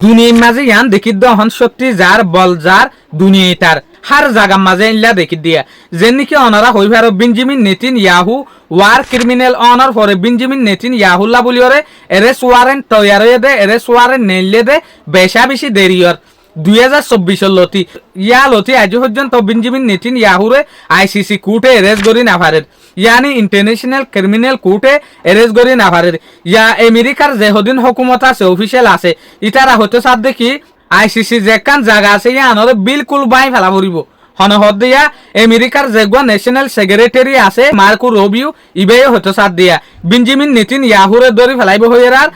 দুনিয়ার মাঝে ইয়ান দেখি দহন শক্তি যার বল যার দুনিয়ায় তার হার জায়গা মাঝে ইল্লা দেখি দিয়া যেন নাকি অনারা হইবার Benjamin Netanyahu war criminal অনার পরে বেঞ্জামিন নেতিন ইয়াহুল্লা বলিওরে এরেস ওয়ারেন্ট তৈয়ার দে এরেস ওয়ারেন্ট নেইলে দে বেশা বেশি দেরিয়র 2024 লতি ইয়া লতি আজ পর্যন্ত বেঞ্জামিন নেতিন ইয়াহুরে আইসিসি কোর্টে এরেস করি না পারে ইয়ানি ইন্টারন্যাশনাল ক্রিমিনাল কোর্টে এরেস করি না পারে ইয়া আমেরিকার যে হদিন হুকুমত আছে অফিসিয়াল আছে ইতারা হতে সাথ দেখি আইসিসি যেখান জায়গা আছে ইয়া আনরে বিলকুল বাই ফেলা পড়িব হনহদ দিয়া আমেরিকার যেগুয়া ন্যাশনাল সেক্রেটারি আছে মার্কো রুবিও ইবেও হতে সাথ দিয়া বেঞ্জামিন নেতিন ইয়াহুরে দরি ফেলাইব হইয়ার আর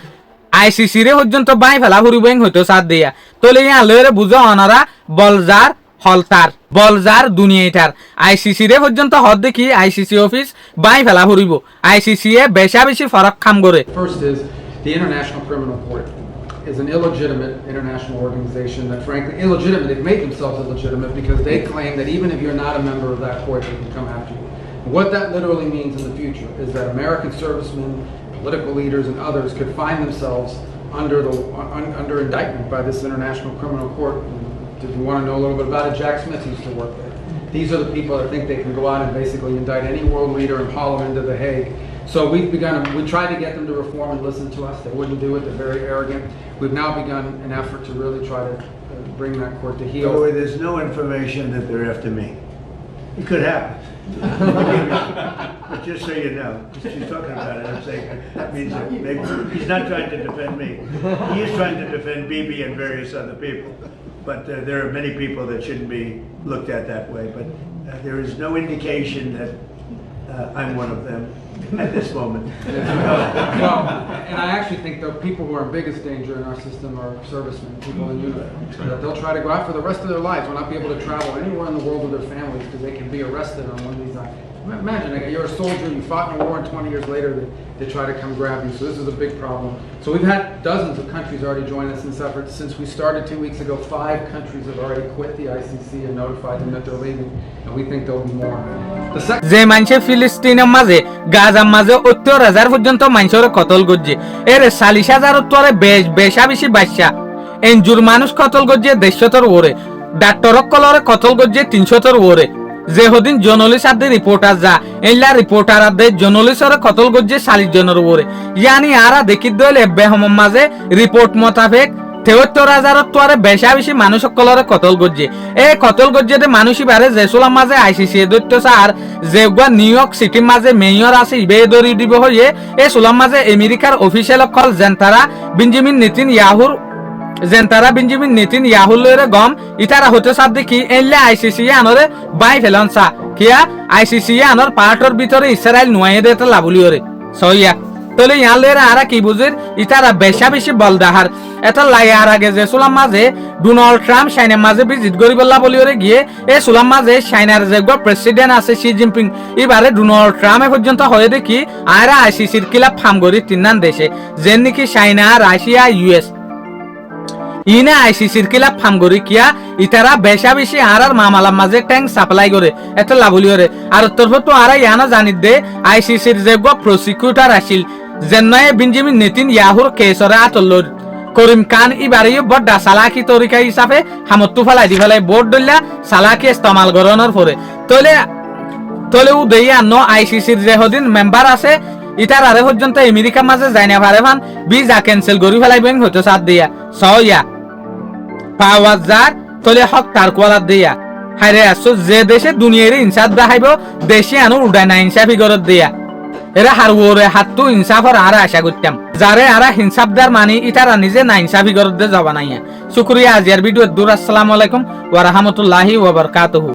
আইসিসি রে পর্যন্ত বাই ফেলা পড়িব হতে সাথ দিয়া তোলে ইয়া লরে বুঝো অনারা বলজার হলতার বলজার দুনিয়াটার আইসিসি রে পর্যন্ত হদ দেখি আইসিসি অফিস বাই ফেলা পড়িব আইসিসি এ বেশা বেশি ফরক কাম করে First is the International Criminal Court is an illegitimate international organization that frankly illegitimate. They've made themselves illegitimate because they claim that even if you're not a member of that court, they can come after you. And what that literally means in the future is that American servicemen, political leaders, and others could find themselves under indictment by this International Criminal Court. If you want to know a little bit about it, Jack Smith used to work there. These are the people that think they can go out and basically indict any world leader and haul them into The Hague. So we tried to get them to reform and listen to us. They wouldn't do it. They're very arrogant. We've now begun an effort to really try to bring that court to heel. By the way, there's no information that they're after me. It could happen. But just so you know, she's talking about it, I'm saying that means that maybe he's not trying to defend me. He is trying to defend Bibi and various other people. But there are many people that shouldn't be looked at that way. But there is no indication that I'm one of them at this moment. Well, and I actually think the people who are in biggest danger in our system are servicemen, people in uniform. That they'll try to go out for the rest of their lives, will not be able to travel anywhere in the world with their families because they can be arrested on one of these items. Imagine, you're a soldier, you fought in a war, and 20 years later they try to come grab you. So this is a big problem. So we've had dozens of countries already join us in this effort. Since we started 2 weeks ago, 5 countries have already quit the ICC and notified them that they're leaving, and we think there'll be more. যে মানুষে ফিলিস্তিনের মাঝে গাজার মাঝে ৭০,০০০ পর্যন্ত মানুষের কতল করছে এর ৪০,০০০ উত্তরে বেশা বেশি বাচ্চা এনজুর মানুষ কতল করছে ১৫০ ওরে ডাক্তারক কলরে কতল করছে ৩০০ ওরে যে হদিন জর্নালিস্ট আদে রিপোর্টার যা এলা রিপোর্টার আদে জর্নালিস্টরে কতল করছে ৪০ জনের ওরে ইয়ানি আরা দেখি দইলে বেহমম মাঝে রিপোর্ট মোতাবেক ৭৩,০০০ তোয়ারে বেশা বেশি মানুষ সকলরে কতল করছে এই কতল করছে মানুষই বারে জেসুলাম মাঝে আইসিসি দৈত্য স্যার যেগুয়া নিউ ইয়র্ক সিটির মাঝে মেয়র আছে ইবে দরি দিব হয়ে এই সুলাম মাঝে আমেরিকার অফিসিয়াল কল জেন্তারা বেঞ্জামিন নেতিন ইয়াহুর লরে গম ইতারা হতে সাথ দেখি এলে আইসিসি আনরে বাই ফেলন সা কিয়া আইসিসি আনর পার্টর ভিতরে ইসরায়েল নুয়াই দেতে লাবুলিওরে সইয়া তলে ইয়ার লরে আরা কি বুঝের ইতারা বেশা বেশি বলদাহার এটা লাইয়ার আগে যে সুলাম মাঝে ডোনাল্ড ট্রাম্প চাইনার মাঝে ভিজিট করিবল্লা বলিওরে গিয়ে এই সুলাম মাঝে চাইনার যে প্রেসিডেন্ট আছে শি জিনপিং এবারে ডোনাল্ড ট্রাম্প পর্যন্ত হয়ে দেখি আরা আইসিসির কিলা ফাম করি ৩ দেশে যেন নাকি চাইনা রাশিয়া ইউএস ইনে আইসিসির কিলা ফাম করি কিয়া ইতারা বেশা বেশি আর মামালার মাঝে ট্যাঙ্ক সাপ্লাই করে এত লাভলিওরে আর তরফ তো আর ইয়ানা জানি দে আইসিসির যে প্রসিকিউটর আসিল যেনয়ে বেঞ্জামিন নেতিন ইয়াহুর কেসরে আতল করিম খান ইবারেও বড় সালাকি তরিকা হিসাবে হামত্তু ফেলাই দি ফেলাই বোর্ড দইলা সালাকি ইস্তেমাল গরনের পরে তলে উ দেই আন্ন আইসিসির যে হদিন মেম্বার আছে ইতার আরে পর্যন্ত আমেরিকা মাঝে যাই না পারে ফান ভিসা ক্যান্সেল করি ফেলাইবেন হয়তো সাথ দিয়া সয়া পাওয়ার যার তলে হক তার কোয়ালার দিয়া হাইরে আসছো যে দেশে দুনিয়ার ইনসাফ দেখাইব দেশে আনো উড়াই না ইনসাফি গরত দিয়া এরা হারুরে হাতু ইনসাফর আর আশা করতাম যারে আরা হিনসাফ দার মানে ইতারা নিজে না ইনসাফি গরত দে যাবা নাইয়া শুকরিয়া আজিয়ার ভিডিও দূর আসসালামু আলাইকুম ওয়া রাহমাতুল্লাহি ওয়া বারাকাতুহু।